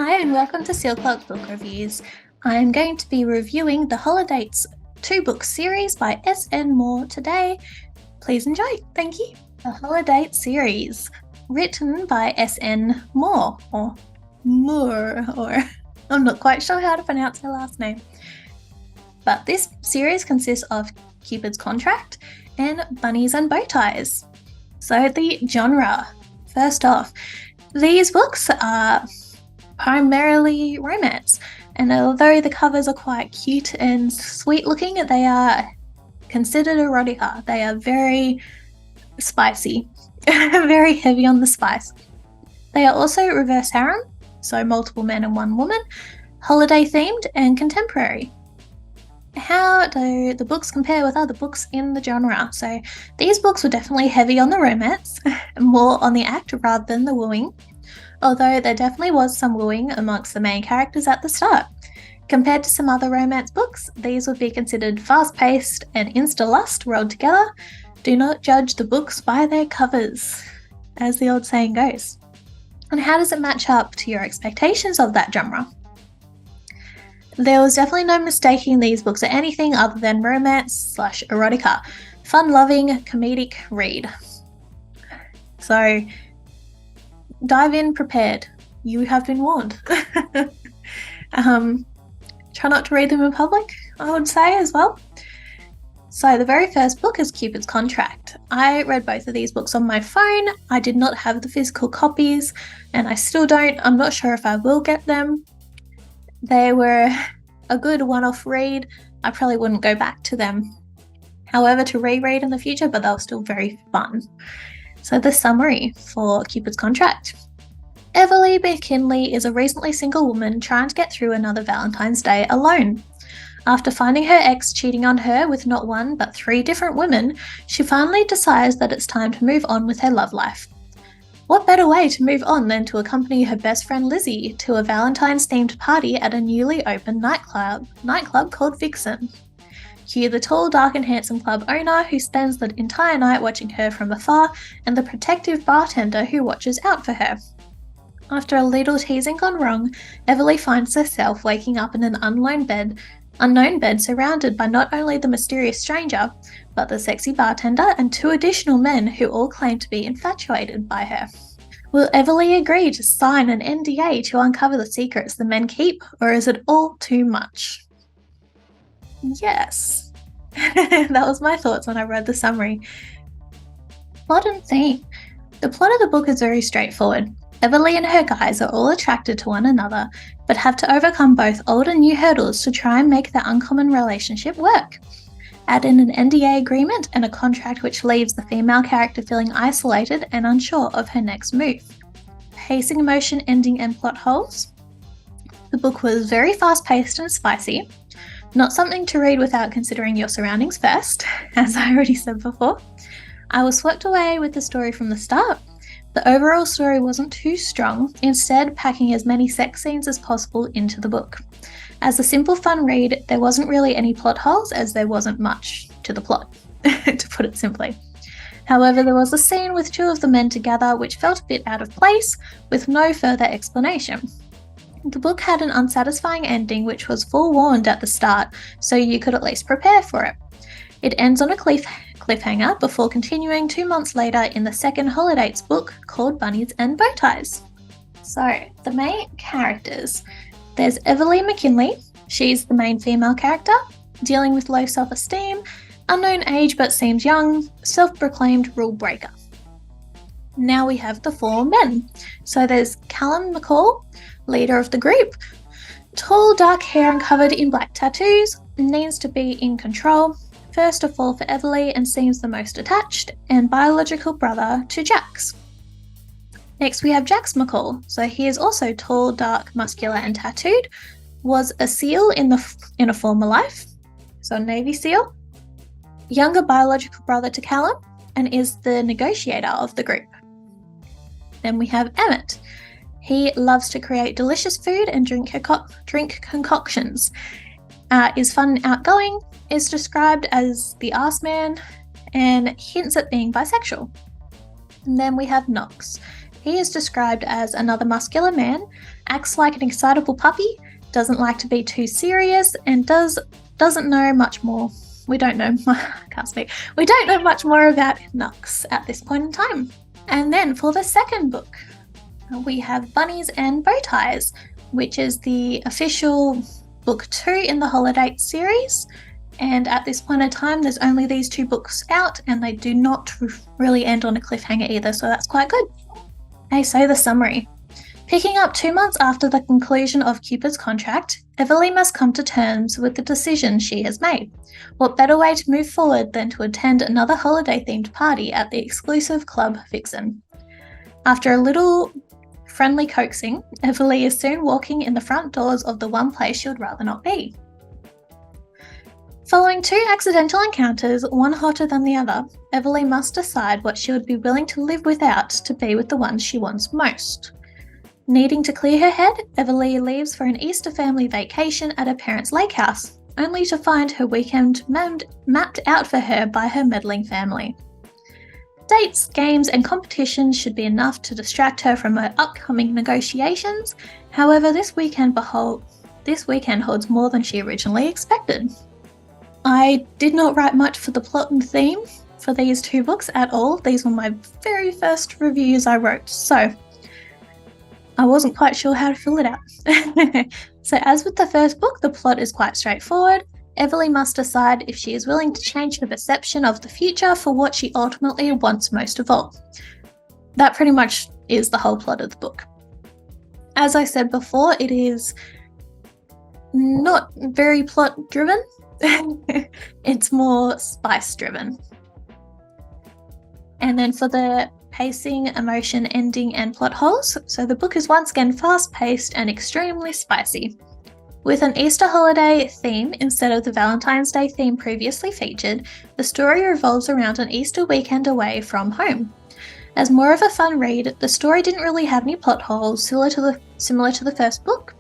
Hi and welcome to Sealclops Book Reviews. I am going to be reviewing the Holidates 2-book series by SN Moor today. Please enjoy. Thank you. The Holidates Series, written by SN Moor, or I'm not quite sure how to pronounce her last name. But this series consists of Cupid's Contract and Bunnies and Bowties. So the genre. First off, these books are primarily romance, and although the covers are quite cute and sweet looking, they are considered erotica. They are very spicy, very heavy on the spice. They are also reverse harem, so multiple men and one woman, holiday themed and contemporary. How do the books compare with other books in the genre? So these books were definitely heavy on the romance, more on the act rather than the wooing, although there definitely was some wooing amongst the main characters at the start. Compared to some other romance books, these would be considered fast-paced and insta-lust rolled together. Do not judge the books by their covers, as the old saying goes. And how does it match up to your expectations of that genre? There was definitely no mistaking these books are anything other than romance/erotica. Fun-loving, comedic read. So, dive in prepared. You have been warned. Try not to read them in public, I would say, as well. So the very first book is Cupid's Contract. I read both of these books on my phone. I did not have the physical copies, and I still don't. I'm not sure if I will get them. They were a good one-off read. I probably wouldn't go back to them, however, to reread in the future, but they were still very fun. So the summary for Cupid's Contract. Everly McKinley is a recently single woman trying to get through another Valentine's Day alone. After finding her ex cheating on her with not one but 3 different women, she finally decides that it's time to move on with her love life. What better way to move on than to accompany her best friend Lizzie to a Valentine's-themed party at a newly opened nightclub called Vixen. Cue the tall, dark and handsome club owner who spends the entire night watching her from afar, and the protective bartender who watches out for her. After a little teasing gone wrong, Everly finds herself waking up in an unknown bed surrounded by not only the mysterious stranger, but the sexy bartender and 2 additional men who all claim to be infatuated by her. Will Everly agree to sign an NDA to uncover the secrets the men keep, or is it all too much? Yes. That was my thoughts when I read the summary. Plot and theme. The plot of the book is very straightforward. Everly and her guys are all attracted to one another, but have to overcome both old and new hurdles to try and make their uncommon relationship work. Add in an NDA agreement and a contract which leaves the female character feeling isolated and unsure of her next move. Pacing, emotion, ending, and plot holes. The book was very fast-paced and spicy. Not something to read without considering your surroundings first, as I already said before. I was swept away with the story from the start. The overall story wasn't too strong, instead packing as many sex scenes as possible into the book. As a simple fun read, there wasn't really any plot holes as there wasn't much to the plot, to put it simply. However, there was a scene with 2 of the men together which felt a bit out of place, with no further explanation. The book had an unsatisfying ending which was forewarned at the start, so you could at least prepare for it. It ends on a cliffhanger before continuing 2 months later in the second Holidates book called Bunnies and Bowties. So, the main characters. There's Everly McKinley. She's the main female character, dealing with low self-esteem, unknown age but seems young, self-proclaimed rule breaker. Now we have the 4 men. So there's Callum McCall, leader of the group, tall, dark hair and covered in black tattoos, needs to be in control, first to fall for Everly and seems the most attached, and biological brother to Jax. Next we have Jax McCall. So he is also tall, dark, muscular and tattooed, was a SEAL in a former life, so a Navy SEAL, younger biological brother to Callum, and is the negotiator of the group. Then we have Emmett. He loves to create delicious food and drink concoctions. Is fun and outgoing, is described as the arse man, and hints at being bisexual. And then we have Knox. He is described as another muscular man, acts like an excitable puppy, doesn't like to be too serious, and doesn't know much more. We don't know, I can't speak. We don't know much more about Nux at this point in time. And then for the second book, we have Bunnies and Bowties, which is the official book 2 in the Holidates series. And at this point in time, there's only these 2 books out, and they do not really end on a cliffhanger either, so that's quite good. Okay, so the summary. Picking up 2 months after the conclusion of Cupid's contract, Everly must come to terms with the decision she has made. What better way to move forward than to attend another holiday-themed party at the exclusive Club Vixen? After a little friendly coaxing, Everly is soon walking in the front doors of the one place she would rather not be. Following 2 accidental encounters, one hotter than the other, Everly must decide what she would be willing to live without to be with the ones she wants most. Needing to clear her head, Everly leaves for an Easter family vacation at her parents' lake house, only to find her weekend mapped out for her by her meddling family. Dates, games, and competitions should be enough to distract her from her upcoming negotiations. However, this weekend holds more than she originally expected. I did not write much for the plot and theme for these 2 books at all. These were my very first reviews I wrote, so I wasn't quite sure how to fill it out. So as with the first book, the plot is quite straightforward. Everly must decide if she is willing to change her perception of the future for what she ultimately wants most of all. That pretty much is the whole plot of the book. As I said before, it is not very plot driven. It's more spice driven. And then for the pacing, emotion, ending, and plot holes, so the book is once again fast-paced and extremely spicy. With an Easter holiday theme instead of the Valentine's Day theme previously featured, the story revolves around an Easter weekend away from home. As more of a fun read, the story didn't really have any plot holes similar to the first book.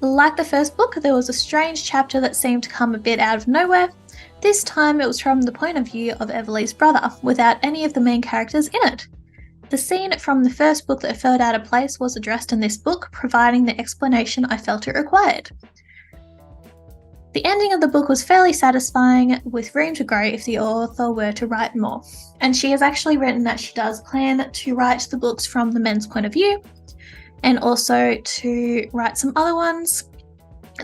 Like the first book, there was a strange chapter that seemed to come a bit out of nowhere. This time it was from the point of view of Everly's brother, without any of the main characters in it. The scene from the first book that felt out of place was addressed in this book, providing the explanation I felt it required. The ending of the book was fairly satisfying, with room to grow if the author were to write more. And she has actually written that she does plan to write the books from the men's point of view, and also to write some other ones.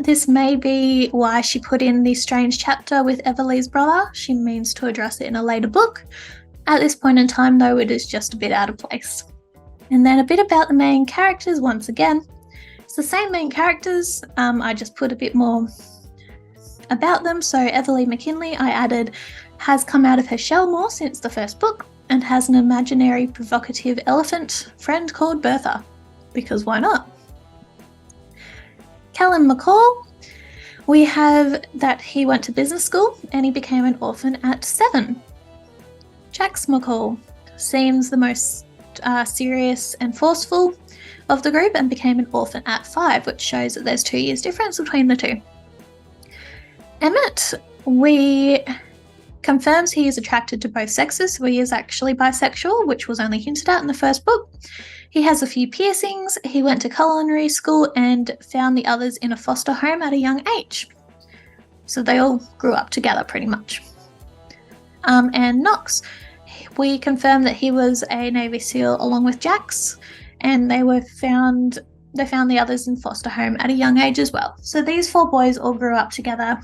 This may be why she put in the strange chapter with Everly's brother. She means to address it in a later book. At this point in time, though, it is just a bit out of place. And then a bit about the main characters once again. It's the same main characters, I just put a bit more about them. So Everly McKinley, I added, has come out of her shell more since the first book and has an imaginary provocative elephant friend called Bertha, because why not? Callum McCall, we have that he went to business school and he became an orphan at 7. Jax McCall seems the most serious and forceful of the group and became an orphan at 5, which shows that there's 2 years difference between the 2. Emmett, confirms he is attracted to both sexes, so he is actually bisexual, which was only hinted at in the first book. He has a few piercings, he went to culinary school and found the others in a foster home at a young age. So they all grew up together pretty much. And Knox, we confirmed that he was a Navy SEAL along with Jax, and they found the others in foster home at a young age as well. So these 4 boys all grew up together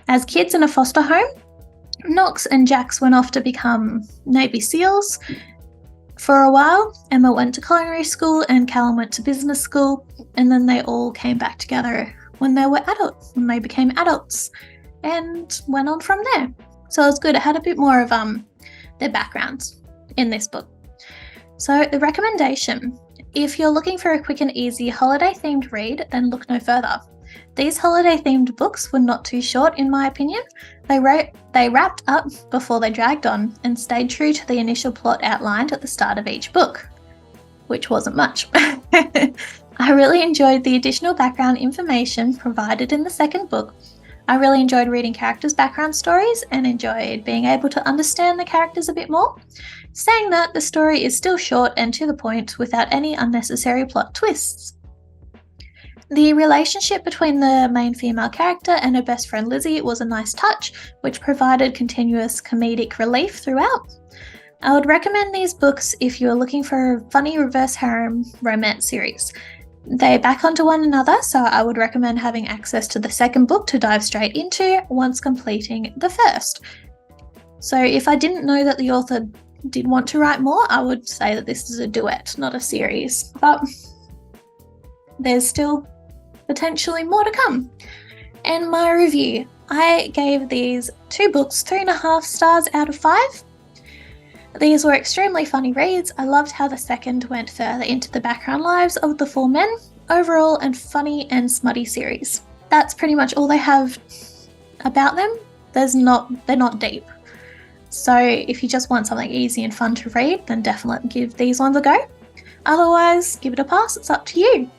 as kids in a foster home. Knox and Jax went off to become Navy SEALs for a while. Emma went to culinary school and Callum went to business school, and then they all came back together when they became adults and went on from there. So it was good. It had a bit more of their backgrounds in this book. So the recommendation, if you're looking for a quick and easy holiday themed read, then look no further. These holiday themed books were not too short in my opinion. They wrapped up before they dragged on and stayed true to the initial plot outlined at the start of each book, which wasn't much. I really enjoyed the additional background information provided in the second book. I really enjoyed reading characters' background stories and enjoyed being able to understand the characters a bit more. Saying that, the story is still short and to the point without any unnecessary plot twists. The relationship between the main female character and her best friend Lizzie was a nice touch, which provided continuous comedic relief throughout. I would recommend these books if you are looking for a funny reverse harem romance series. They back onto one another, so I would recommend having access to the second book to dive straight into once completing the first. So if I didn't know that the author did want to write more, I would say that this is a duet, not a series. But there's still potentially more to come. And my review, I gave these 2 books 3.5 stars out of 5. These were extremely funny reads. I loved how the second went further into the background lives of the 4 men. Overall, and funny and smutty series. That's pretty much all they have about them. They're not deep. So if you just want something easy and fun to read, then definitely give these ones a go. Otherwise, give it a pass, it's up to you.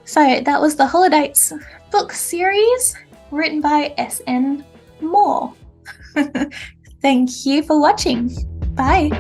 So that was the Holidates book series written by SN Moor. Thank you for watching. Bye.